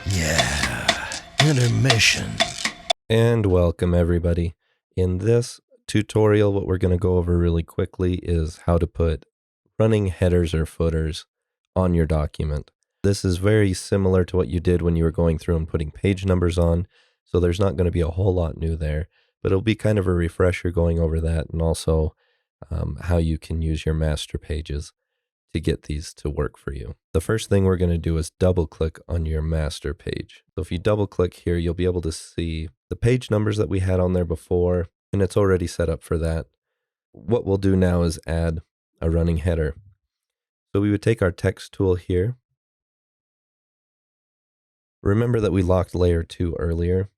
Yeah, intermission. And welcome everybody. In this tutorial, what we're going to go over really quickly is how to put running headers or footers on your document. This is very similar to what you did when you were going through and putting page numbers on, so there's not going to be a whole lot new there, but it'll be kind of a refresher going over that, and also how you can use your master pages to get these to work for you. The first thing we're going to do is double click on your master page. So if you double click here, you'll be able to see the page numbers that we had on there before, and it's already set up for that. What we'll do now is add a running header. So we would take our text tool here. Remember that we locked layer 2 earlier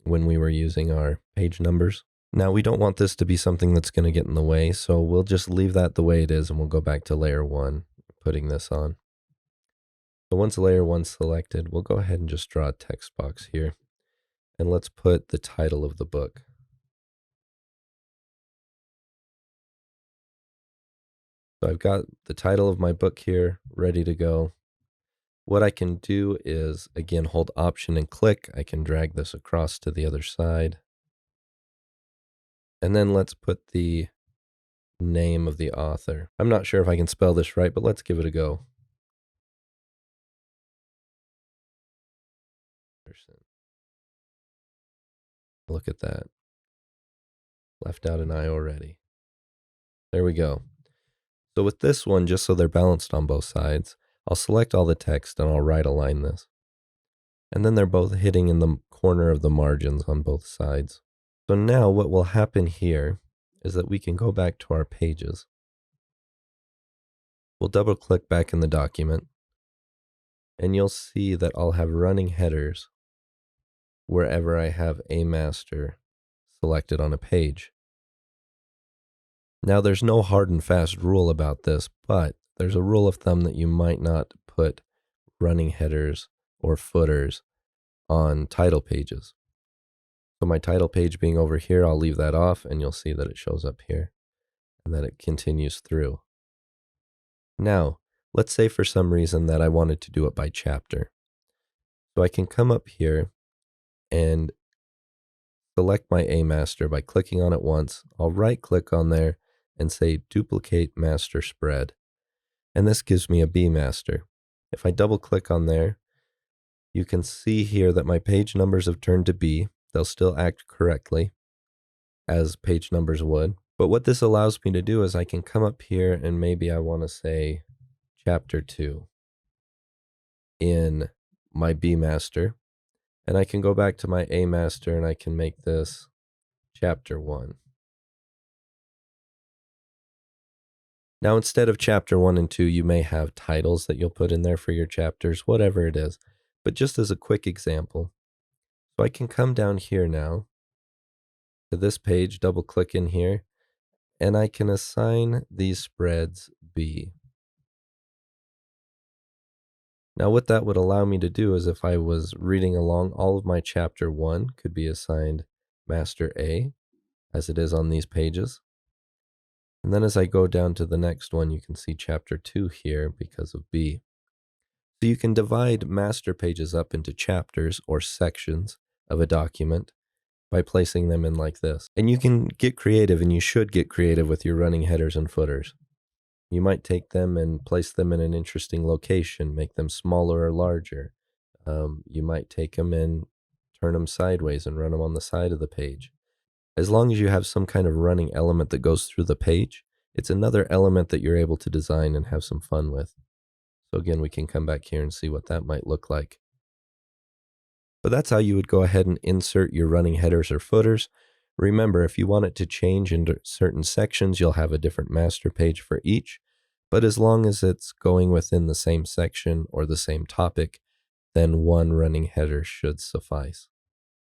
when we were using our page numbers. Now we don't want this to be something that's going to get in the way, so we'll just leave that the way it is and we'll go back to layer 1, putting this on. So once layer 1's selected, we'll go ahead and just draw a text box here. And let's put the title of the book. So I've got the title of my book here ready to go. What I can do is, again, hold Option and click. I can drag this across to the other side. And then let's put the name of the author. I'm not sure if I can spell this right, but let's give it a go. Look at that. Left out an I already. There we go. So with this one, just so they're balanced on both sides, I'll select all the text and I'll right align this. And then they're both hitting in the corner of the margins on both sides. So now what will happen here is that we can go back to our pages. We'll double click back in the document and you'll see that I'll have running headers wherever I have a master selected on a page. Now there's no hard and fast rule about this, but there's a rule of thumb that you might not put running headers or footers on title pages. So my title page being over here, I'll leave that off and you'll see that it shows up here and that it continues through. Now, let's say for some reason that I wanted to do it by chapter. So I can come up here and select my A master by clicking on it once. I'll right click on there and say duplicate master spread. And this gives me a B master. If I double click on there, you can see here that my page numbers have turned to B. They'll still act correctly as page numbers would. But what this allows me to do is I can come up here and maybe I want to say chapter 2 in my B master. And I can go back to my A master and I can make this chapter 1. Now instead of chapter 1 and 2, you may have titles that you'll put in there for your chapters, whatever it is. But just as a quick example, so I can come down here now to this page, double click in here, and I can assign these spreads B. Now what that would allow me to do is if I was reading along, all of my chapter 1 could be assigned master A, as it is on these pages. And then as I go down to the next one, you can see chapter 2 here because of B. So you can divide master pages up into chapters or sections of a document by placing them in like this. And you can get creative, and you should get creative with your running headers and footers. You might take them and place them in an interesting location, make them smaller or larger. You might take them and turn them sideways and run them on the side of the page. As long as you have some kind of running element that goes through the page, it's another element that you're able to design and have some fun with. So again, we can come back here and see what that might look like. But that's how you would go ahead and insert your running headers or footers. Remember, if you want it to change into certain sections, you'll have a different master page for each. But as long as it's going within the same section or the same topic, then one running header should suffice.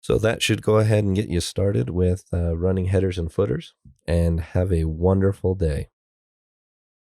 So that should go ahead and get you started with running headers and footers, and have a wonderful day.